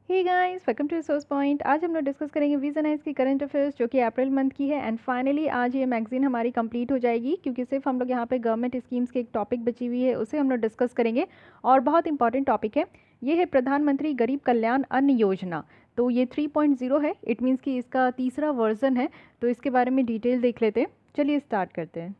Hey guys, welcome to source point. आज हम लोग डिस्कस करेंगे विजन आइज की करंट अफेयर्स जो कि अप्रैल मंथ की है। एंड फाइनली आज ये मैगजीन हमारी कंप्लीट हो जाएगी क्योंकि सिर्फ हम लोग यहाँ पे गवर्नमेंट स्कीम्स की एक टॉपिक बची हुई है, उसे हम लोग डिस्कस करेंगे। और बहुत इंपॉर्टेंट टॉपिक है, ये है प्रधानमंत्री गरीब कल्याण अन्न योजना। तो ये 3.0 है, इट मीन्स कि इसका तीसरा वर्जन है। तो इसके बारे में डिटेल देख लेते हैं। चलिए स्टार्ट करते हैं।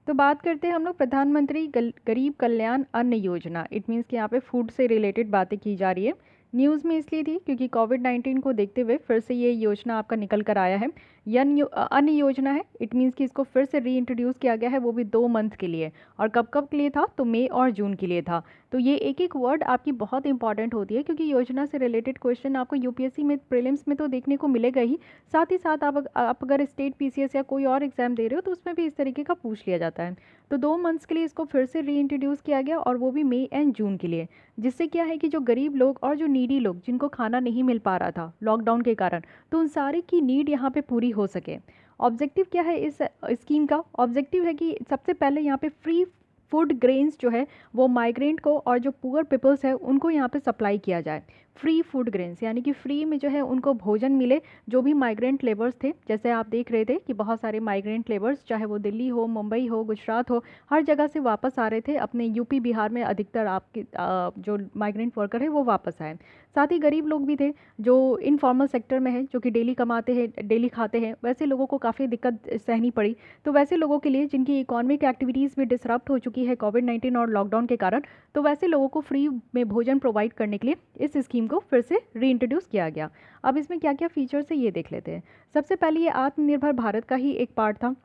तो बात करते हैं हम लोग प्रधानमंत्री गरीब कल्याण अन्न योजना। इट मीन्स कि यहाँ पे फूड से रिलेटेड बातें की जा रही है। न्यूज़ में इसलिए थी क्योंकि कोविड-19 को देखते हुए फिर से ये योजना आपका निकल कर आया है। अन्न योजना है, इट मीन्स कि इसको फिर से रीइंट्रोड्यूस किया गया है, वो भी 2 मंथ के लिए। और कब कब के लिए था, तो मई और जून के लिए था। तो ये एक एक वर्ड आपकी बहुत इंपॉर्टेंट होती है क्योंकि योजना से रिलेटेड क्वेश्चन आपको यूपीएससी में प्रीलिम्स में तो देखने को मिलेगा ही, साथ ही साथ आप अगर स्टेट पीसीएस या कोई और एग्जाम दे रहे हो तो उसमें भी इस तरीके का पूछ लिया जाता है। तो 2 मंथ्स के लिए इसको फिर से रीइंट्रोड्यूस किया गया और वो भी मई एंड जून के लिए। जिससे क्या है कि जो गरीब लोग और जो नीडी लोग जिनको खाना नहीं मिल पा रहा था लॉकडाउन के कारण, तो उन सारे की नीड यहाँ पे पूरी हो सके। ऑब्जेक्टिव क्या है इस स्कीम का? ऑब्जेक्टिव है कि सबसे पहले यहाँ पे फ्री फूड ग्रेन्स जो है वो माइग्रेंट को और जो पुअर पीपल्स है उनको यहाँ पे सप्लाई किया जाए। फ्री फूड ग्रेन्स यानी कि फ्री में जो है उनको भोजन मिले। जो भी माइग्रेंट लेबर्स थे, जैसे आप देख रहे थे कि बहुत सारे माइग्रेंट लेबर्स, चाहे वो दिल्ली हो, मुंबई हो, गुजरात हो, हर जगह से वापस आ रहे थे अपने यूपी बिहार में। अधिकतर आपके जो माइग्रेंट वर्कर है वो वापस आए। साथ ही गरीब लोग भी थे जो इनफॉर्मल सेक्टर में है, जो कि डेली कमाते हैं, डेली खाते हैं, वैसे लोगों को काफ़ी दिक्कत सहनी पड़ी। तो वैसे लोगों के लिए जिनकी इकोनॉमिक एक्टिविटीज़ भी डिसरप्ट हो चुकी है कोविड-19 और लॉकडाउन के कारण, तो वैसे लोगों को फ्री में भोजन प्रोवाइड करने के लिए इस स्कीम को फिर से रीइंट्रोड्यूस किया गया। अब इसमें क्या क्या फीचर्स है ये देख लेते हैं। सबसे पहले ये आत्मनिर्भर भारत का ही एक पार्ट था।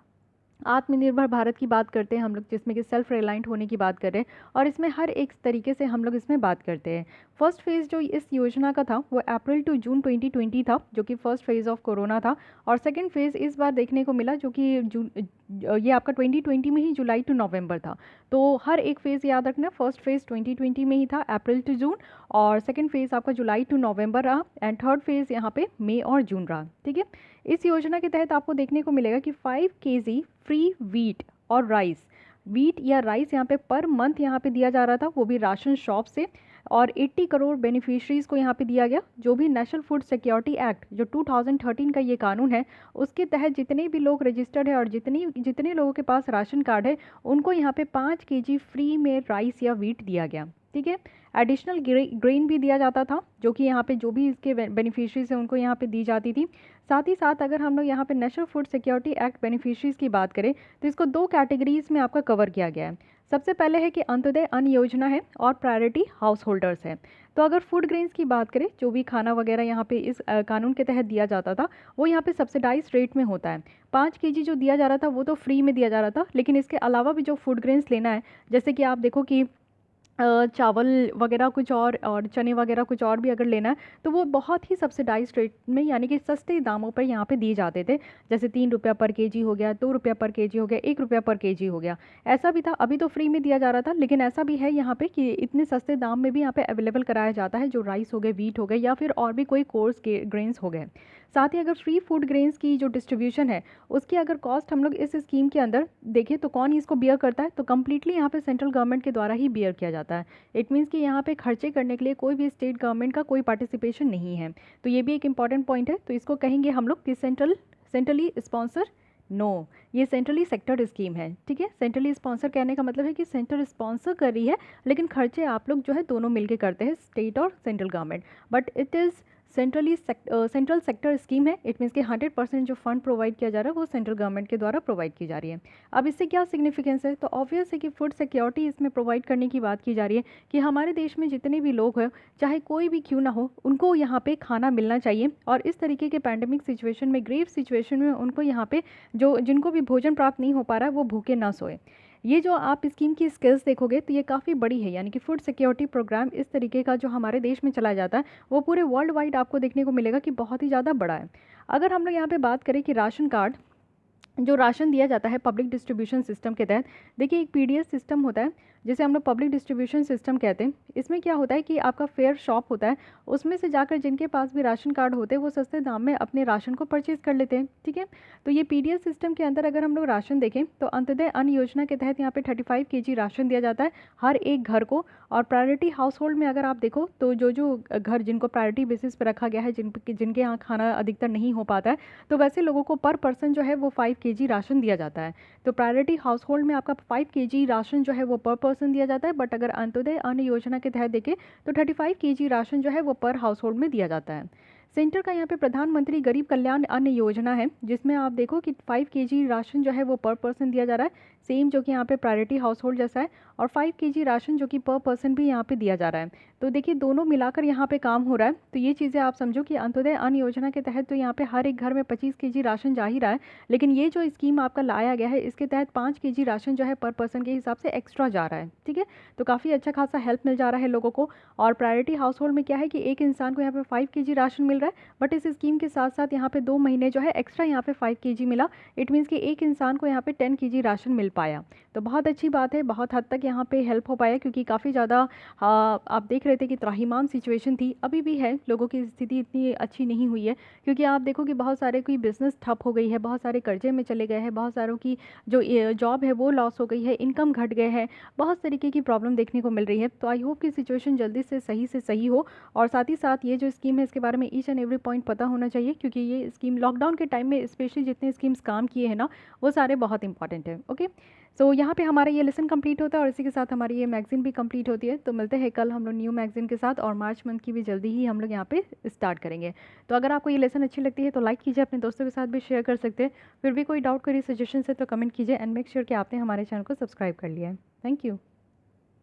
आत्मनिर्भर भारत की बात करते हैं हम लोग, जिसमें कि सेल्फ रिलायंट होने की बात कर रहे हैं, और इसमें हर एक तरीके से हम लोग इसमें बात करते हैं। फर्स्ट फेज़ जो इस योजना का था वो अप्रैल टू जून 2020 था, जो कि फर्स्ट फेज़ ऑफ कोरोना था। और सेकंड फेज़ इस बार देखने को मिला जो कि जून, ये आपका 2020 में ही जुलाई टू नवंबर था। तो हर एक फेज़ याद रखना, फर्स्ट फेज़ 2020 में ही था अप्रैल टू जून, और सेकंड फेज़ आपका जुलाई टू नवंबर रहा, एंड थर्ड फेज़ यहाँ पे मई और जून रहा। ठीक है। इस योजना के तहत आपको देखने को मिलेगा कि 5 kg फ्री वीट और राइस, वीट या राइस यहाँ पे पर मंथ यहाँ पे दिया जा रहा था, वो भी राशन शॉप से। और 80 करोड़ बेनिफिशरीज़ को यहाँ पे दिया गया। जो भी नेशनल फूड सिक्योरिटी एक्ट जो 2013 का ये कानून है, उसके तहत जितने भी लोग रजिस्टर्ड है और जितने जितने लोगों के पास राशन कार्ड है, उनको यहाँ पे 5 kg फ्री में राइस या वीट दिया गया। ठीक है। एडिशनल ग्रेन भी दिया जाता था, जो कि यहाँ पे जो भी इसके बेनिफिशरीज हैं उनको यहाँ पे दी जाती थी। साथ ही साथ अगर हम लोग यहाँ पे national food security act beneficiaries की बात करें, तो इसको 2 कैटेगरीज में आपका कवर किया गया है। सबसे पहले है कि अंत्योदय अन्न योजना है और प्रायोरिटी हाउस होल्डर्स है। तो अगर फूड ग्रेन्स की बात करें, जो भी खाना वगैरह यहाँ पे इस कानून के तहत दिया जाता था, वो यहाँ पे सब्सिडाइज रेट में होता है। 5 kg जो दिया जा रहा था वो तो फ्री में दिया जा रहा था, लेकिन इसके अलावा भी जो फूड ग्रेन्स लेना है, जैसे कि आप देखो कि चावल वगैरह कुछ और चने वगैरह कुछ और भी अगर लेना है, तो वो बहुत ही सब्सिडाइज रेट में यानी कि सस्ते दामों पर यहाँ पे दिए जाते थे। जैसे 3 रुपया पर केजी हो गया, 2 रुपया पर केजी हो गया, 1 रुपया पर केजी हो गया। ऐसा भी था, अभी तो फ्री में दिया जा रहा था, लेकिन ऐसा भी है यहाँ पे कि इतने सस्ते दाम में भी यहाँ पे अवेलेबल कराया जाता है, जो राइस हो गए, वीट हो गए, या फिर और भी कोई कोर्स ग्रेन्स हो गए। साथ ही अगर फ्री फूड ग्रेन्स की जो डिस्ट्रीब्यूशन है, उसकी अगर कॉस्ट हम लोग इस स्कीम के अंदर देखें तो कौन इसको बियर करता है, तो कम्प्लीटली यहाँ पे सेंट्रल गवर्नमेंट के द्वारा ही बियर किया जाता है। इट मीन्स कि यहाँ पे खर्चे करने के लिए कोई भी स्टेट गवर्नमेंट का कोई पार्टिसिपेशन नहीं है। तो ये भी एक इंपॉर्टेंट पॉइंट है। तो इसको कहेंगे हम लोग कि सेंट्रली स्पॉन्सर, नो, ये सेंट्रली सेक्टर स्कीम है। ठीक है। सेंट्रली स्पॉन्सर कहने का मतलब है कि सेंटर स्पॉन्सर कर रही है, लेकिन खर्चे आप लोग जो है दोनों मिलके करते हैं, स्टेट और central government. But it is central sector scheme है। इट मीन्स कि 100% जो फंड प्रोवाइड किया जा रहा है वो सेंट्रल गवर्नमेंट के द्वारा प्रोवाइड की जा रही है। अब इससे क्या सिग्निफिकेंस है, तो ऑब्वियस है कि फूड सिक्योरिटी इसमें प्रोवाइड करने की बात की जा रही है कि हमारे देश में जितने भी लोग हैं, चाहे कोई भी क्यों ना हो, उनको यहाँ पे खाना मिलना चाहिए। और इस तरीके के पैंडमिक सिचुएशन में, ग्रेव सिचुएशन में, उनको यहाँ पे जो जिनको भी भोजन प्राप्त नहीं हो पा रहा है वो भूखे ना सोए। ये जो आप स्कीम की स्किल्स देखोगे तो ये काफ़ी बड़ी है, यानी कि फूड सिक्योरिटी प्रोग्राम इस तरीके का जो हमारे देश में चलाया जाता है वो पूरे वर्ल्ड वाइड आपको देखने को मिलेगा कि बहुत ही ज़्यादा बड़ा है। अगर हम लोग यहाँ पे बात करें कि राशन कार्ड, जो राशन दिया जाता है पब्लिक डिस्ट्रीब्यूशन सिस्टम के तहत, देखिए एक पीडीएस सिस्टम होता है जिसे हम लोग पब्लिक डिस्ट्रीब्यूशन सिस्टम कहते हैं। इसमें क्या होता है कि आपका फेयर शॉप होता है, उसमें से जाकर जिनके पास भी राशन कार्ड होते हैं वो सस्ते दाम में अपने राशन को परचेज कर लेते हैं, ठीक है। तो ये पीडीएस सिस्टम के अंदर अगर हम लोग राशन देखें तो अंत्योदय अन्न योजना के तहत यहाँ पे 35 केजी राशन दिया जाता है हर एक घर को। और प्रायोरिटी हाउस होल्ड में अगर आप देखो तो जो जो घर जिनको प्रायोरिटी बेसिस पर रखा गया है, जिनके यहाँ खाना अधिकतर नहीं हो पाता है, तो वैसे लोगों को पर पर्सन जो है वो 5 केजी राशन दिया जाता है। तो प्रायोरिटी हाउस होल्ड में आपका 5 केजी राशन जो है वो पर पर्सन दिया जाता है, बट अगर अंत्योदय अन्न योजना के तहत देखें तो 35 केजी राशन जो है वो पर हाउस होल्ड में दिया जाता है। सेंटर का यहाँ पे प्रधानमंत्री गरीब कल्याण अन्न योजना है, जिसमें आप देखो कि 5 केजी राशन जो है वो पर पर्सन दिया जा रहा है, सेम जो कि यहाँ पे प्रायोरिटी हाउस होल्ड जैसा है। और 5 केजी राशन जो कि पर पर्सन भी यहाँ पे दिया जा रहा है। तो देखिए दोनों मिलाकर यहाँ पे काम हो रहा है। तो ये चीज़ें आप समझो कि अंत्योदय अन्न योजना के तहत तो यहाँ पे हर एक घर में 25 केजी राशन जा ही रहा है, लेकिन ये जो स्कीम आपका लाया गया है इसके तहत 5 केजी राशन जो है पर पर्सन के हिसाब से एक्स्ट्रा जा रहा है, ठीक है। तो काफ़ी अच्छा खासा हेल्प मिल जा रहा है लोगों को। और प्रायोरिटी हाउस होल्ड में क्या है कि एक इंसान को यहाँ पे 5 केजी राशन मिल रहा है, बट इस स्कीम के साथ साथ यहाँ पे 2 महीने जो है एक्स्ट्रा यहाँ पे 5 केजी मिला। इट मीन्स कि एक इंसान को यहाँ पे 10 केजी राशन मिल पाया। तो बहुत अच्छी बात है, बहुत हद तक यहाँ पे हेल्प हो पाया, क्योंकि काफ़ी ज़्यादा आप देख रहे थे कि त्राहिमाम सिचुएशन थी, अभी भी है, लोगों की स्थिति इतनी अच्छी नहीं हुई है। क्योंकि आप देखो कि बहुत सारे कोई बिज़नेस ठप हो गई है, बहुत सारे कर्जे में चले गए हैं, बहुत सारों की जो जॉब है वो लॉस हो गई है, इनकम घट गए हैं, बहुत तरीके की प्रॉब्लम देखने को मिल रही है। तो आई होप कि सिचुएशन जल्दी से सही हो। और साथ ही साथ ये जो स्कीम है इसके बारे में ईच एंड एवरी पॉइंट पता होना चाहिए, क्योंकि ये स्कीम लॉकडाउन के टाइम में स्पेशली जितने स्कीम्स काम किए हैं ना वो सारे बहुत इंपॉर्टेंट है। ओके, सो यहाँ पे हमारा ये लेसन कंप्लीट होता है और इसी के साथ हमारी ये मैगजीन भी कंप्लीट होती है। तो मिलते हैं कल हम लोग न्यू मैगजीन के साथ, और मार्च मंथ की भी जल्दी ही हम लोग यहाँ पे स्टार्ट करेंगे। तो अगर आपको ये लेसन अच्छी लगती है तो लाइक कीजिए, अपने दोस्तों के साथ भी शेयर कर सकते हैं। फिर भी कोई डाउट, कोई सजेशन है तो कमेंट कीजिए, एंड मेक श्योर कि आपने हमारे चैनल को सब्सक्राइब कर लिया है। Thank you.